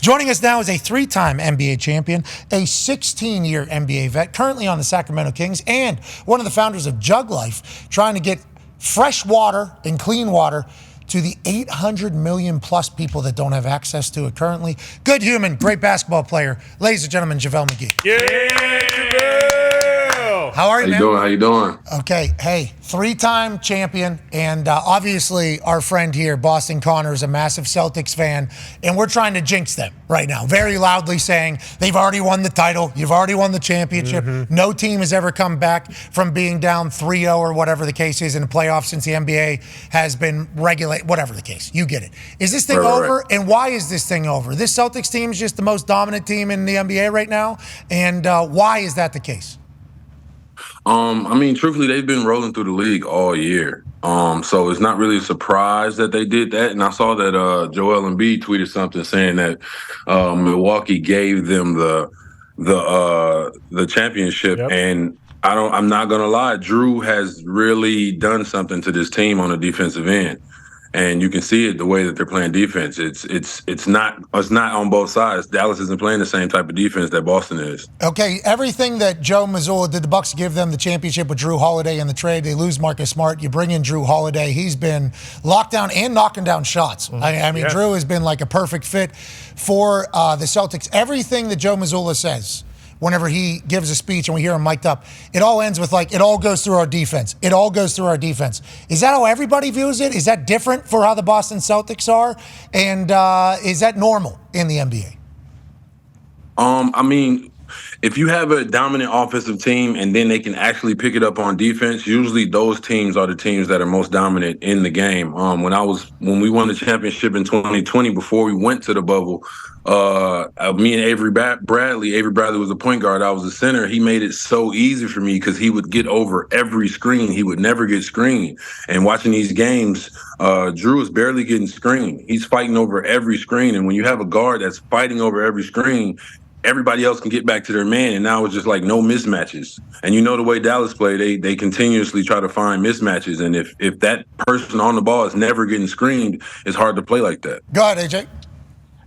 Joining us now is a 3-time NBA champion, a 16-year NBA vet, currently on the Sacramento Kings, and one of the founders of Jug Life, trying to get fresh water and clean water to the 800 million plus people that don't have access to it currently. Good human, great basketball player. Ladies and gentlemen, JaVale McGee. Yeah! How are you, man? How you doing? Okay, hey, 3-time champion, and obviously our friend here, Boston Connor, is a massive Celtics fan, and we're trying to jinx them right now, very loudly saying they've already won the title, you've already won the championship. No team has ever come back from being down 3-0 or whatever the case is in the playoffs since the NBA has been regulated, whatever the case, you get it. Is this thing over, right. and why is this thing over? This Celtics team is just the most dominant team in the NBA right now, and why is that the case? Truthfully, they've been rolling through the league all year. So it's not really a surprise that they did that. And I saw that Joel Embiid tweeted something saying that Milwaukee gave them the championship. Yep. And I'm not gonna lie, Drew has really done something to this team on the defensive end. And you can see it the way that they're playing defense. It's not on both sides. Dallas isn't playing the same type of defense that Boston is. Okay, everything that Joe Mazzulla did, the Bucks give them the championship with Drew Holiday in the trade. They lose Marcus Smart. You bring in Drew Holiday. He's been locked down and knocking down shots. Drew has been like a perfect fit for the Celtics. Everything that Joe Mazzulla says, whenever he gives a speech and we hear him mic'd up, it all ends with it all goes through our defense. It all goes through our defense. Is that how everybody views it? Is that different for how the Boston Celtics are? And is that normal in the NBA? If you have a dominant offensive team and then they can actually pick it up on defense, usually those teams are the teams that are most dominant in the game. When we won the championship in 2020, before we went to the bubble, me and Avery Bradley was the point guard, I was the center. He made it so easy for me because he would get over every screen. He would never get screened. And watching these games, Drew is barely getting screened. He's fighting over every screen. And when you have a guard that's fighting over every screen, everybody else can get back to their man, and now it's just like no mismatches. And you know the way Dallas play, they continuously try to find mismatches, and if that person on the ball is never getting screened, it's hard to play like that. Go ahead, AJ.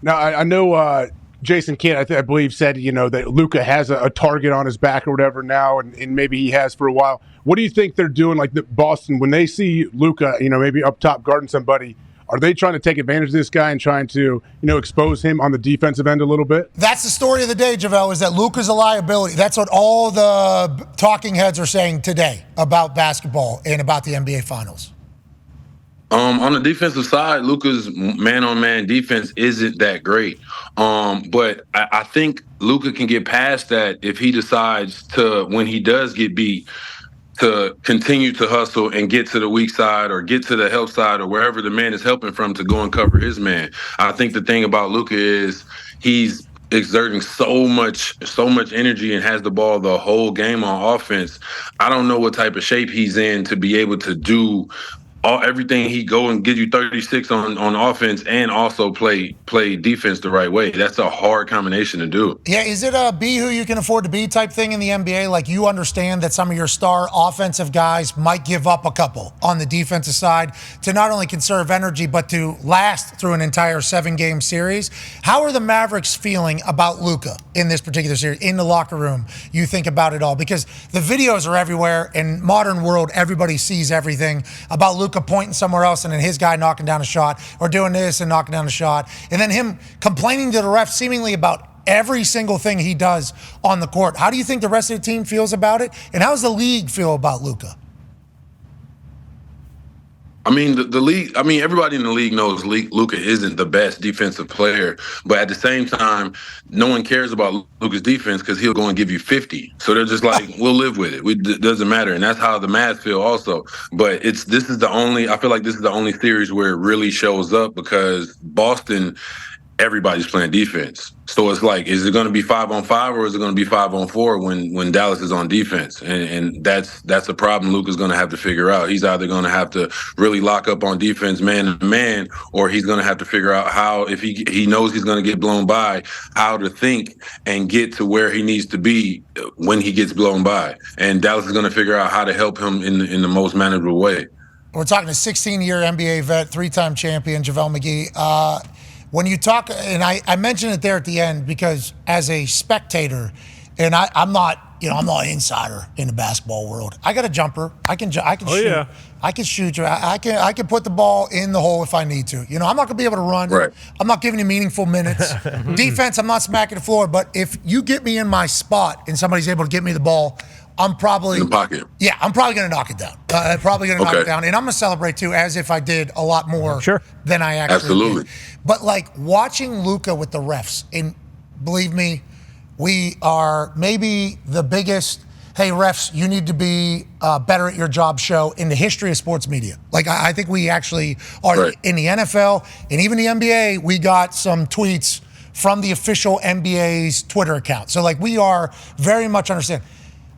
Now, I know Jason Kidd, I believe, said, that Luka has a target on his back or whatever now, and maybe he has for a while. What do you think they're doing, like the Boston, when they see Luka, maybe up top guarding somebody? Are they trying to take advantage of this guy and trying to, expose him on the defensive end a little bit? That's the story of the day, JaVale, is that Luka's a liability. That's what all the talking heads are saying today about basketball and about the NBA Finals. On the defensive side, Luka's man-on-man defense isn't that great. But I think Luka can get past that if he decides to, when he does get beat, to continue to hustle and get to the weak side or get to the help side or wherever the man is helping from to go and cover his man. I think the thing about Luka is he's exerting so much energy and has the ball the whole game on offense. I don't know what type of shape he's in to be able to do everything. He go and give you 36 on offense and also play defense the right way. That's a hard combination to do. Yeah, is it a be who you can afford to be type thing in the NBA? Like, you understand that some of your star offensive guys might give up a couple on the defensive side to not only conserve energy, but to last through an entire 7-game series. How are the Mavericks feeling about Luka in this particular series, in the locker room? You think about it all, because the videos are everywhere. In modern world, everybody sees everything about Luka pointing somewhere else and then his guy knocking down a shot, or doing this and knocking down a shot, and then him complaining to the ref seemingly about every single thing he does on the court. How do you think the rest of the team feels about it, and how does the league feel about Luka? The league, everybody in the league knows Luka isn't the best defensive player, but at the same time, no one cares about Luka's defense because he'll go and give you 50. So they're just like, we'll live with it. It doesn't matter. And that's how the Mavs feel also. But I feel like this is the only series where it really shows up, because Boston, everybody's playing defense. So it's like, is it going to be 5-on-5 or is it going to be 5-on-4 when Dallas is on defense? And that's a problem Luka's going to have to figure out. He's either going to have to really lock up on defense man to man, or he's going to have to figure out how, if he knows he's going to get blown by, how to think and get to where he needs to be when he gets blown by. And Dallas is going to figure out how to help him in the most manageable way. We're talking a 16-year NBA vet, 3-time champion, JaVale McGee. when you talk, and I mentioned it there at the end because as a spectator, and I'm not an insider in the basketball world. I got a jumper. I can shoot. Yeah. I can shoot you. I can put the ball in the hole if I need to. I'm not going to be able to run. Right. I'm not giving you meaningful minutes. Defense, I'm not smacking the floor. But if you get me in my spot and somebody's able to get me the ball, I'm probably in the pocket. Yeah, I'm probably going to knock it down. Knock it down, and I'm going to celebrate too, as if I did a lot more than I actually Absolutely. did. But like watching Luka with the refs, and believe me, we are maybe the biggest, hey, refs, you need to be better at your job show in the history of sports media. Like, I think we actually are in the NFL and even the NBA. We got some tweets from the official NBA's Twitter account. So, like, we are very much understand.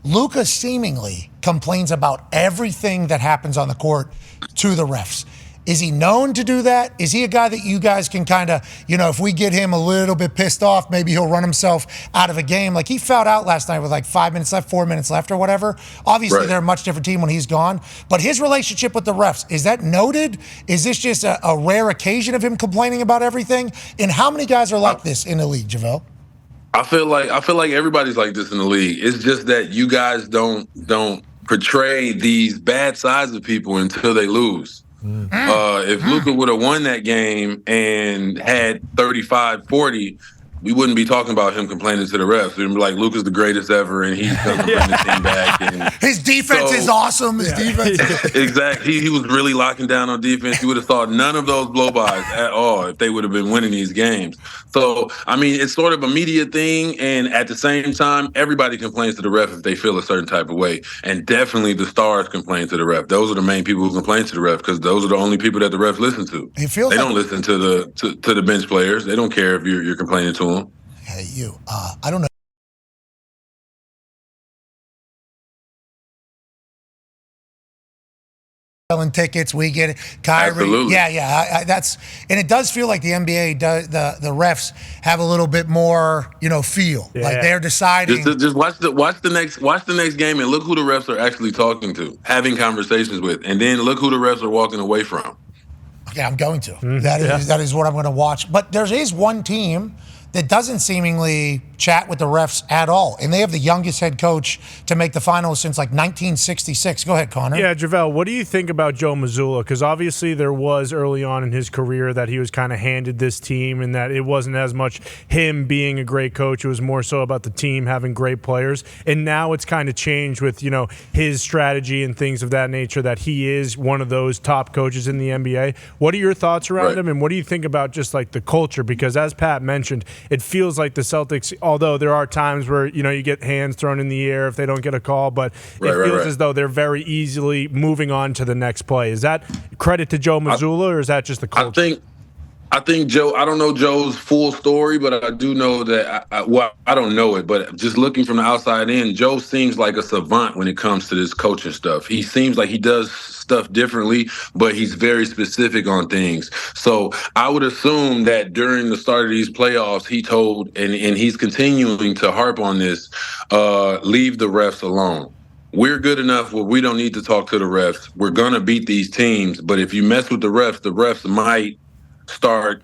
Luka seemingly complains about everything that happens on the court to the refs. Is he known to do that? Is he a guy that you guys can kind of, if we get him a little bit pissed off, maybe he'll run himself out of a game? Like he fouled out last night with like 5 minutes left, 4 minutes left or whatever. Obviously, they're a much different team when he's gone. But his relationship with the refs, is that noted? Is this just a rare occasion of him complaining about everything? And how many guys are like this in the league, JaVale? I feel like everybody's like this in the league. It's just that you guys don't portray these bad sides of people until they lose. If Luka would have won that game and had 35-40, we wouldn't be talking about him complaining to the refs. We'd be like, Luka's the greatest ever, and he's going to bring the team back. And his defense is awesome. His defense. Exactly. He was really locking down on defense. You would have thought none of those blow-bys at all if they would have been winning these games. So, I mean, it's sort of a media thing, and at the same time, everybody complains to the ref if they feel a certain type of way. And definitely the stars complain to the ref. Those are the main people who complain to the ref because those are the only people that the ref listen to. They don't listen to the bench players. They don't care if you're complaining to them. Hey, you. I don't know. Selling tickets, we get it. Kyrie, absolutely. Yeah. That's, and it does feel like the NBA does. The refs have a little bit more, feel like they're deciding. Just watch the next game and look who the refs are actually talking to, having conversations with, and then look who the refs are walking away from. Okay, I'm going to. That is what I'm going to watch. But there is one team that doesn't seemingly chat with the refs at all. And they have the youngest head coach to make the finals since like 1966. Go ahead, Connor. Yeah, JaVale, what do you think about Joe Mazzulla? Because obviously there was early on in his career that he was kind of handed this team and that it wasn't as much him being a great coach. It was more so about the team having great players. And now it's kind of changed with, his strategy and things of that nature that he is one of those top coaches in the NBA. What are your thoughts around him? And what do you think about just like the culture? Because as Pat mentioned, it feels like the Celtics, although there are times where, you get hands thrown in the air if they don't get a call, but it feels as though they're very easily moving on to the next play. Is that credit to Joe Mazzulla, or is that just the culture? I think Joe, I don't know Joe's full story, but I do know that, I don't know it, but just looking from the outside in, Joe seems like a savant when it comes to this coaching stuff. He seems like he does stuff differently, but he's very specific on things. So I would assume that during the start of these playoffs, he told, and he's continuing to harp on this, leave the refs alone. We're good enough where we don't need to talk to the refs. We're going to beat these teams, but if you mess with the refs might start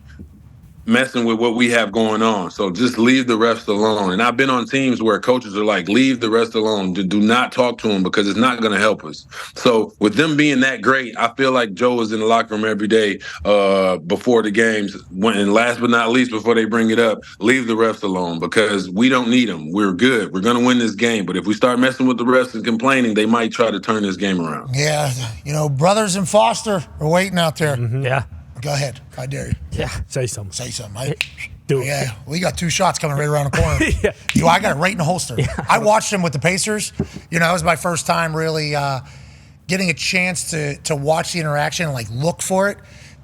messing with what we have going on. So just leave the refs alone. And I've been on teams where coaches are like, leave the refs alone. Do not talk to them because it's not going to help us. So with them being that great, I feel like Joe is in the locker room every day before the games. And last but not least, before they bring it up, leave the refs alone because we don't need them. We're good. We're going to win this game. But if we start messing with the refs and complaining, they might try to turn this game around. Yeah. Brothers in Foster are waiting out there. Mm-hmm. Yeah. Go ahead. I dare you. Yeah. Say something. Do it. Yeah. We got 2 shots coming right around the corner. I got it right in the holster. Yeah. I watched him with the Pacers. It was my first time really getting a chance to watch the interaction and look for it.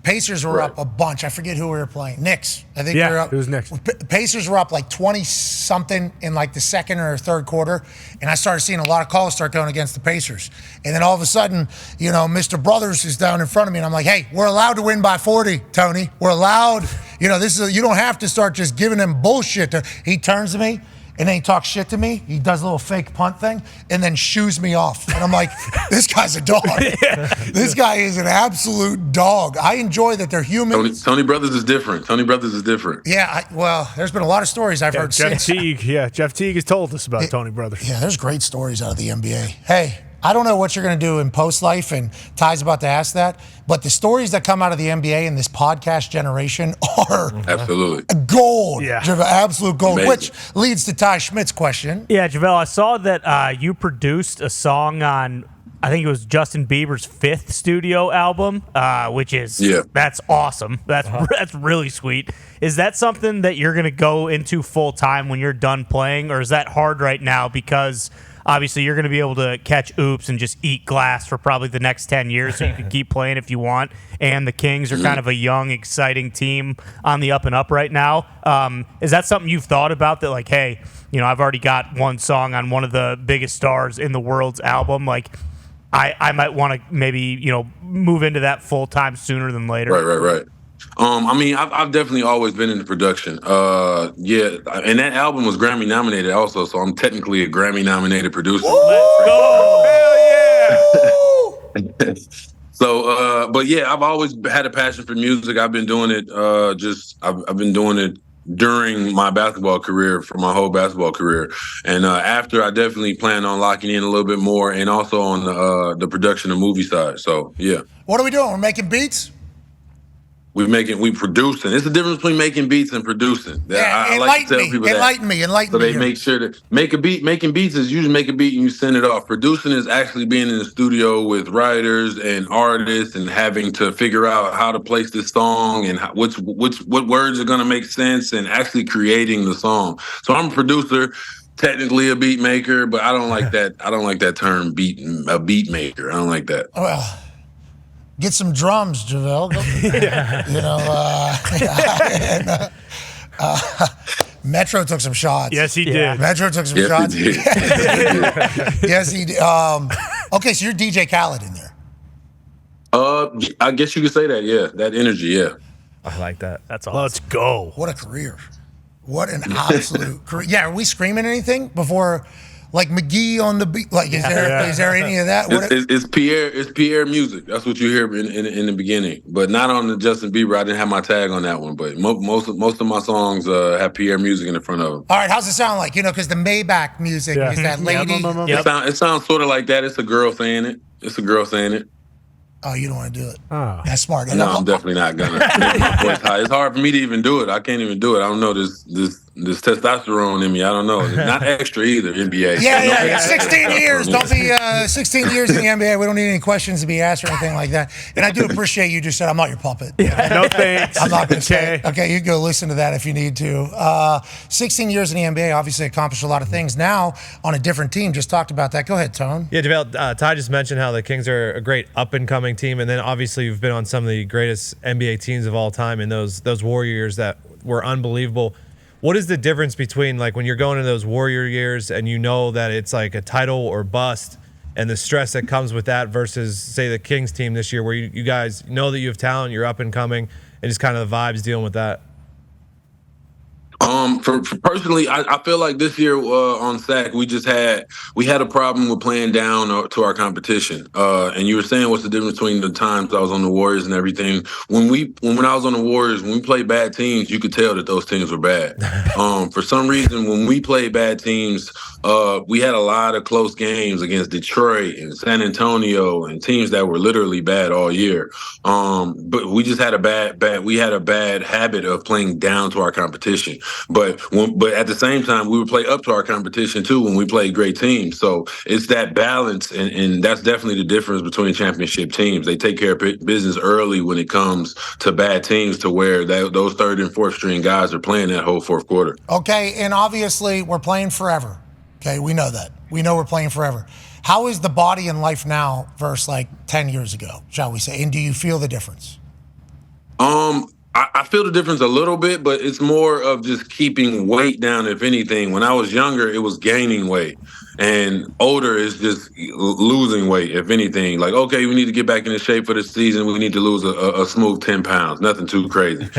Pacers were up a bunch. I forget who we were playing. Knicks. I think they were up. It was Knicks. Pacers were up 20-something in the second or third quarter, and I started seeing a lot of calls start going against the Pacers. And then all of a sudden, Mr. Brothers is down in front of me, and I'm like, hey, we're allowed to win by 40, Tony. We're allowed. This is you don't have to start just giving them bullshit. He turns to me, and then he talks shit to me. He does a little fake punt thing and then shoos me off. And I'm like, this guy's a dog. This guy is an absolute dog. I enjoy that they're humans. Tony Brothers is different. Yeah, well, there's been a lot of stories I've heard Jeff since. Teague. Yeah, Jeff Teague has told us about Tony Brothers. Yeah, there's great stories out of the NBA. Hey, I don't know what you're going to do in post-life, and Ty's about to ask that, but the stories that come out of the NBA in this podcast generation are absolutely gold. Yeah. Absolute gold, Amazing. which leads to Ty Schmidt's question. Yeah, JaVale, I saw that you produced a song on, I think it was Justin Bieber's 5th studio album, which is, that's awesome. That's really sweet. Is that something that you're going to go into full-time when you're done playing, or is that hard right now because obviously you're going to be able to catch oops and just eat glass for probably the next 10 years so you can keep playing if you want, and the Kings are kind of a young, exciting team on the up and up right now. Is that something you've thought about, that like, hey, I've already got one song on one of the biggest stars in the world's album, like I might want to maybe, move into that full-time sooner than later? Right. I mean, I've definitely always been into production. And that album was Grammy nominated also, so I'm technically a Grammy nominated producer. Let's go! Hell yeah! So, but yeah, I've always had a passion for music. I've been doing it. I've been doing it during my basketball career, for my whole basketball career, and after, I definitely plan on locking in a little bit more, and also on the production and movie side. So, yeah. What are we doing? We're making beats? We producing. It's the difference between making beats and producing. I like to tell people enlighten me. So they make sure to making beats is usually make a beat and you send it off. Producing is actually being in the studio with writers and artists and having to figure out how to place this song and what words are going to make sense, and actually creating the song. So I'm a producer, technically a beat maker, but I don't like that. I don't like that term beat maker. I don't like that. Well, get some drums, JaVale. Metro took some shots. Yes, he did. Metro took some shots. He did. Yes, he did. Okay, so you're DJ Khaled in there. I guess you could say that. Yeah, that energy. Yeah. I like that. That's awesome. Let's go. What a career. What an absolute career. Yeah, are we screaming anything before, like McGee on the beat? Like, is there any of that? It's Pierre music. That's what you hear in the beginning, but not on the Justin Bieber. I didn't have my tag on that one, but most of my songs have Pierre music in the front of them. All right, how's it sound like? Because the Maybach music is that lady. It sounds sort of like that. It's a girl saying it. Oh, you don't want to do it. Oh. That's smart. No, I'm definitely not gonna make my voice high. It's hard for me to even do it. I can't even do it. I don't know this testosterone in me. I don't know. It's not extra either. NBA. Yeah. 16 years. Don't be 16 years in the NBA. We don't need any questions to be asked or anything like that. And I do appreciate you just said I'm not your puppet. No thanks. I'm not going to say it. Okay, you can go listen to that if you need to. 16 years in the NBA, obviously accomplished a lot of things. Now on a different team. Just talked about that. Go ahead, Tone. Yeah, JaVale, Ty just mentioned how the Kings are a great up-and-coming team, and then obviously you've been on some of the greatest NBA teams of all time in those Warriors that were unbelievable. What is the difference between, like, when you're going into those Warrior years and you know that it's like a title or bust and the stress that comes with that versus, say, the Kings team this year where you guys know that you have talent, you're up and coming, and just kind of the vibes dealing with that? For personally, I feel like this year on SAC we had a problem with playing down to our competition. And you were saying what's the difference between the times I was on the Warriors and everything. When I was on the Warriors, when we played bad teams, you could tell that those teams were bad. For some reason, when we played bad teams, we had a lot of close games against Detroit and San Antonio and teams that were literally bad all year. But we just had a bad habit of playing down to our competition. But at the same time, we would play up to our competition too when we played great teams. So it's that balance, and that's definitely the difference between championship teams. They take care of business early when it comes to bad teams, to where those third and fourth string guys are playing that whole fourth quarter. Okay, and obviously we're playing forever. Okay, we know that. We know we're playing forever. How is the body and life now versus like 10 years ago, shall we say? And do you feel the difference? I feel the difference a little bit, but it's more of just keeping weight down, if anything. When I was younger, it was gaining weight. And older is just losing weight, if anything. Like, okay, we need to get back into shape for the season. We need to lose a smooth 10 pounds. Nothing too crazy.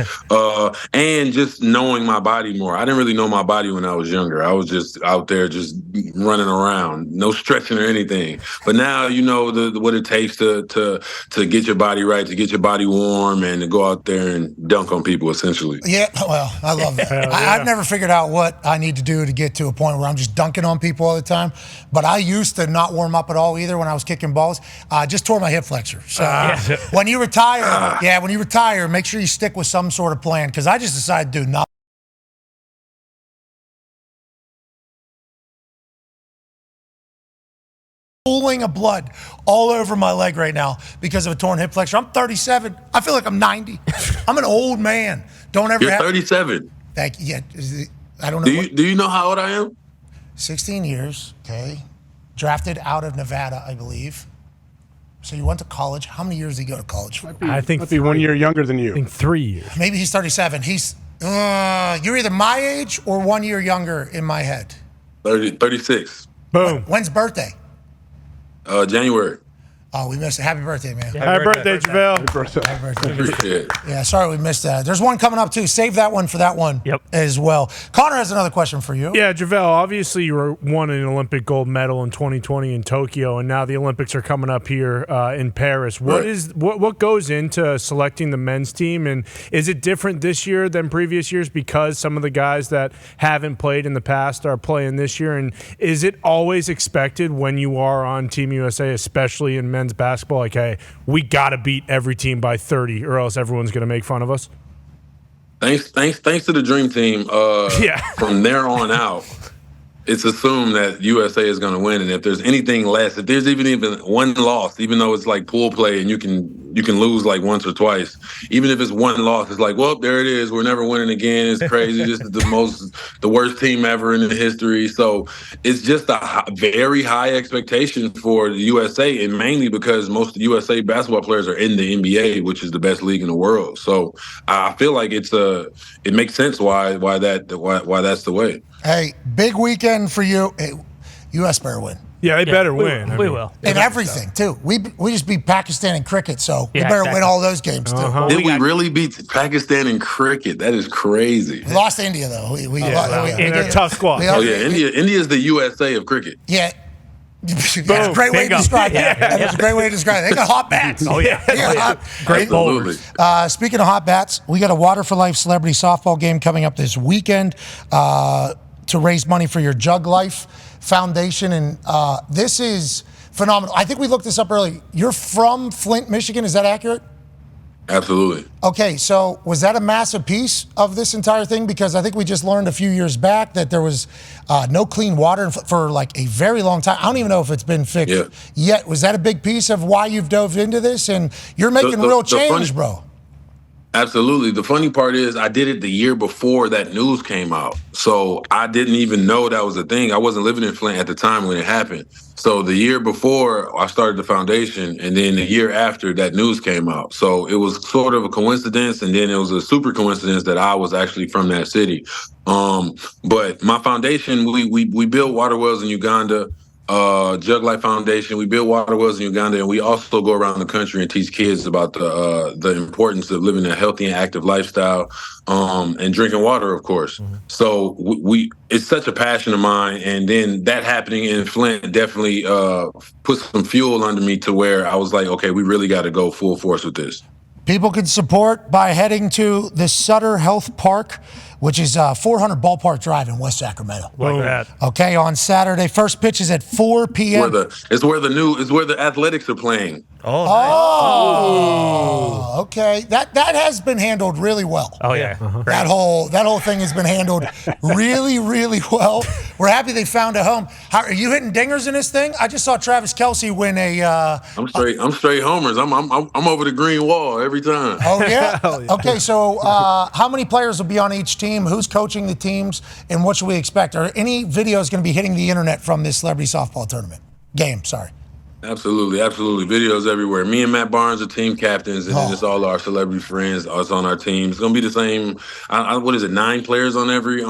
And just knowing my body more. I didn't really know my body when I was younger. I was just out there just running around, no stretching or anything. But now you know what it takes to get your body right, to get your body warm, and to go out there and dunk on people, essentially. Yeah, well, I love that. I've never figured out what I need to do to get to a point where I'm just dunking on people all the time. But I used to not warm up at all either when I was kicking balls. Just tore my hip flexor. So when you retire, make sure you stick with some sort of plan, because I just decided to do nothing. Pooling of blood all over my leg right now because of a torn hip flexor. I'm 37. I feel like I'm 90. I'm an old man. Don't ever. You're 37. Thank you. Yeah, I don't know. Do you know how old I am? 16 years. Okay. Drafted out of Nevada, I believe. So you went to college. How many years did he go to college for? I think might be 1 year younger than you. I think 3 years. Maybe he's 37. He's you're either my age or 1 year younger in my head. 36. Boom. When's birthday? January. Oh, we missed it. Happy birthday, man. Happy birthday, JaVale. Happy birthday. Appreciate it. Yeah, sorry we missed that. There's one coming up, too. Save that one for that one as well. Connor has another question for you. Yeah, JaVale, obviously you won an Olympic gold medal in 2020 in Tokyo, and now the Olympics are coming up here in Paris. What goes into selecting the men's team, and is it different this year than previous years because some of the guys that haven't played in the past are playing this year? And is it always expected when you are on Team USA, especially in men's basketball, like, hey, we got to beat every team by 30 or else everyone's going to make fun of us? Thanks to the Dream Team. From there on out, it's assumed that USA is going to win. And if there's anything less, if there's even one loss, even though it's like pool play and you can lose like once or twice, even if it's one loss, it's like, well, there it is. We're never winning again. It's crazy. This is the worst team ever in the history. So it's just a very high expectation for the USA, and mainly because most of the USA basketball players are in the NBA, which is the best league in the world. So I feel like it makes sense why that's the way. Hey, big weekend for you. Hey, U.S. better win. Yeah, they better win. We will. And everything, too. We just beat Pakistan in cricket, so we better win all those games, too. Did we really beat Pakistan in cricket? That is crazy. We lost to India, though. In a tough squad. India is the USA of cricket. Yeah. That's a great way to describe that. That's a great way to describe it. They got hot bats. Oh, yeah. Great bowlers. Speaking of hot bats, we got a Water for Life celebrity softball game coming up this weekend to raise money for your Jug Life Foundation. And this is phenomenal. I think we looked this up earlier. You're from Flint, Michigan. Is that accurate? Absolutely. Okay, so was that a massive piece of this entire thing? Because I think we just learned a few years back that there was no clean water for like a very long time. I don't even know if it's been fixed yet. Was that a big piece of why you've dove into this? And you're making real change, bro. Absolutely. The funny part is I did it the year before that news came out. So I didn't even know that was a thing. I wasn't living in Flint at the time when it happened. So the year before I started the foundation, and then the year after that news came out. So it was sort of a coincidence, and then it was a super coincidence that I was actually from that city. But my foundation, we build water wells in Uganda. Jug Life Foundation, we build water wells in Uganda, and we also go around the country and teach kids about the importance of living a healthy and active lifestyle, and drinking water, of course. Mm-hmm. So it's such a passion of mine, and then that happening in Flint definitely put some fuel under me to where I was like, okay, we really got to go full force with this. People can support by heading to the Sutter Health Park, which is 400 Ballpark Drive in West Sacramento. Like that. Okay, on Saturday. First pitch is at 4 p.m. It's where the Athletics are playing. Oh, okay. That has been handled really well. Oh yeah, that whole thing has been handled really, really well. We're happy they found a home. How are you hitting dingers in this thing? I just saw Travis Kelce win a. I'm straight homers. I'm over the green wall every time. Oh yeah. Okay, so how many players will be on each team? Who's coaching the teams, and what should we expect? Are any videos going to be hitting the internet from this celebrity softball tournament game? Sorry. Absolutely, absolutely. Videos everywhere. Me and Matt Barnes are team captains, and then it's all our celebrity friends. Us on our team. It's gonna be the same. What is it? 9 players on every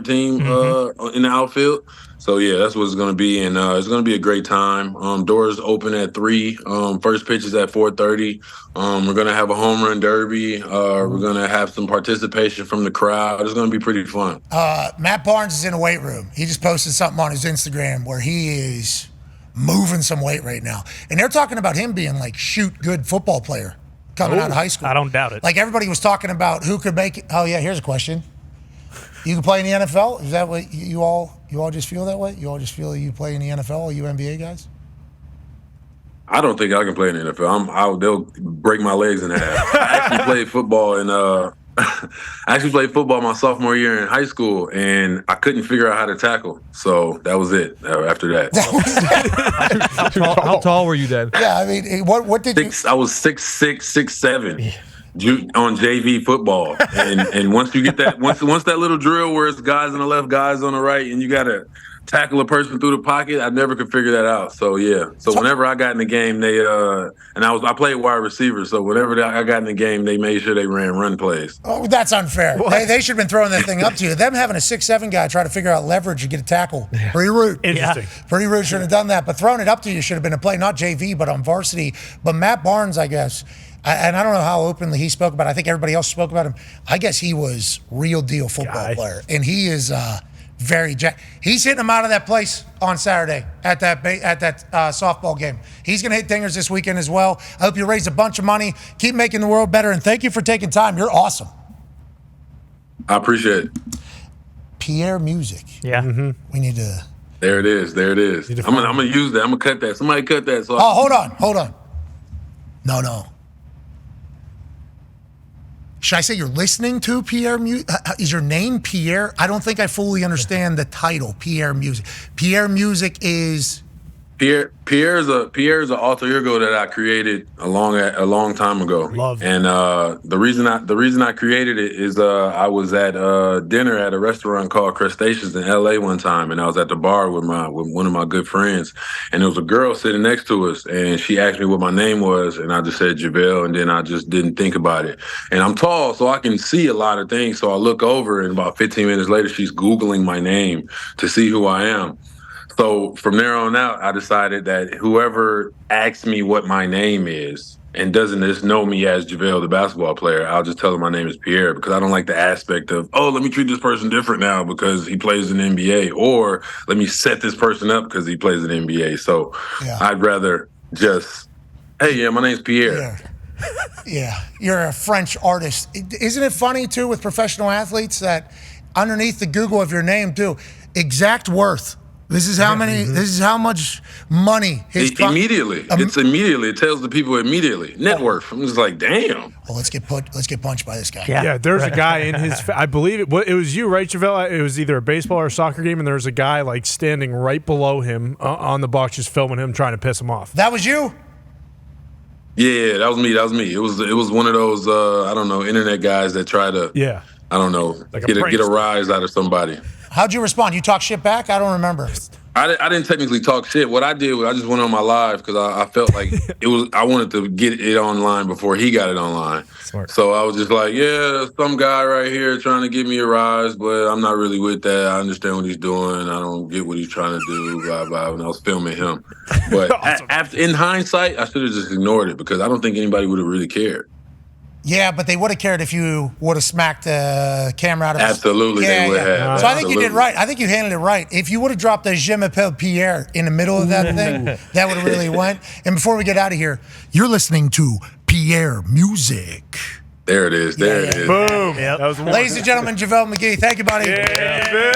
team in the outfield. So yeah, that's what it's gonna be, and it's gonna be a great time. Doors open at 3. First pitch is at 4:30. We're gonna have a home run derby. We're gonna have some participation from the crowd. It's gonna be pretty fun. Matt Barnes is in a weight room. He just posted something on his Instagram where he is moving some weight right now. And they're talking about him being like good football player coming out of high school. I don't doubt it. Like everybody was talking about who could make it. Oh yeah, here's a question. You can play in the NFL? Is that what you all just feel that way? You all just feel that you play in the NFL, all you NBA guys? I don't think I can play in the NFL. They'll break my legs in half. I actually played football my sophomore year in high school, and I couldn't figure out how to tackle. So that was it. After that, How tall were you then? Yeah, I mean, what did you? I was 6'6", 6'7". On JV football, and once you get that, once that little drill where it's guys on the left, guys on the right, and you gotta tackle a person through the pocket, I never could figure that out. So yeah, whenever I got in the game, I played wide receiver. So whenever I got in the game, they made sure they ran run plays. Oh, that's unfair. They should have been throwing that thing up to you. Them having a 6'7" guy try to figure out leverage and get a tackle. Pretty rude. Interesting. Yeah. Pretty rude. Should have done that. But throwing it up to you should have been a play, not JV, but on varsity. But Matt Barnes, I guess. And I don't know how openly he spoke about it. I think everybody else spoke about him. I guess he was real deal football player. And he is he's hitting them out of that place on Saturday at that softball game. He's going to hit dingers this weekend as well. I hope you raise a bunch of money. Keep making the world better. And thank you for taking time. You're awesome. I appreciate it. Pierre Music. Yeah. Mm-hmm. We need to. There it is. I'm gonna use that. I'm gonna cut that. Somebody cut that. Hold on. No. Should I say you're listening to Pierre Music? Is your name Pierre? I don't think I fully understand the title, Pierre Music. Pierre Music is... Pierre's an alter ego that I created a long time ago. Love it. And the reason I created it is I was at dinner at a restaurant called Crustaceans in LA one time, and I was at the bar with one of my good friends, and there was a girl sitting next to us, and she asked me what my name was, and I just said JaVale, and then I just didn't think about it. And I'm tall, so I can see a lot of things. So I look over, and about 15 minutes later, she's Googling my name to see who I am. So from there on out, I decided that whoever asks me what my name is and doesn't just know me as JaVale, the basketball player, I'll just tell them my name is Pierre, because I don't like the aspect of, let me treat this person different now because he plays in the NBA, or let me set this person up because he plays in the NBA. So I'd rather just, hey, my name's Pierre. Yeah, you're a French artist. Isn't it funny, too, with professional athletes that underneath the Google of your name, too, exact worth. This is how many. This is how much money immediately. It's immediately. It tells the people immediately. Net worth. I'm just like, damn. Well, let's get punched by this guy. Yeah, there's a guy in his. I believe it was you, right, JaVale? It was either a baseball or a soccer game, and there was a guy like standing right below him on the box, just filming him, trying to piss him off. That was you. Yeah, that was me. It was one of those internet guys that try to get a rise out of somebody. How'd you respond? You talk shit back? I don't remember. I didn't technically talk shit. What I did was I just went on my live because I felt like I wanted to get it online before he got it online. Smart. So I was just like, some guy right here trying to give me a rise, but I'm not really with that. I understand what he's doing. I don't get what he's trying to do, blah, blah. And I was filming him. But awesome. In hindsight, I should have just ignored it because I don't think anybody would have really cared. Yeah, but they would have cared if you would have smacked the camera out of Absolutely, they would have. So I think you did right. I think you handled it right. If you would have dropped the Je m'appelle Pierre in the middle of that thing, that would have really went. And before we get out of here, you're listening to Pierre Music. There it is. There it is. Boom. Yep. That was Ladies and gentlemen, JaVale McGee. Thank you, buddy. Yeah, NBA,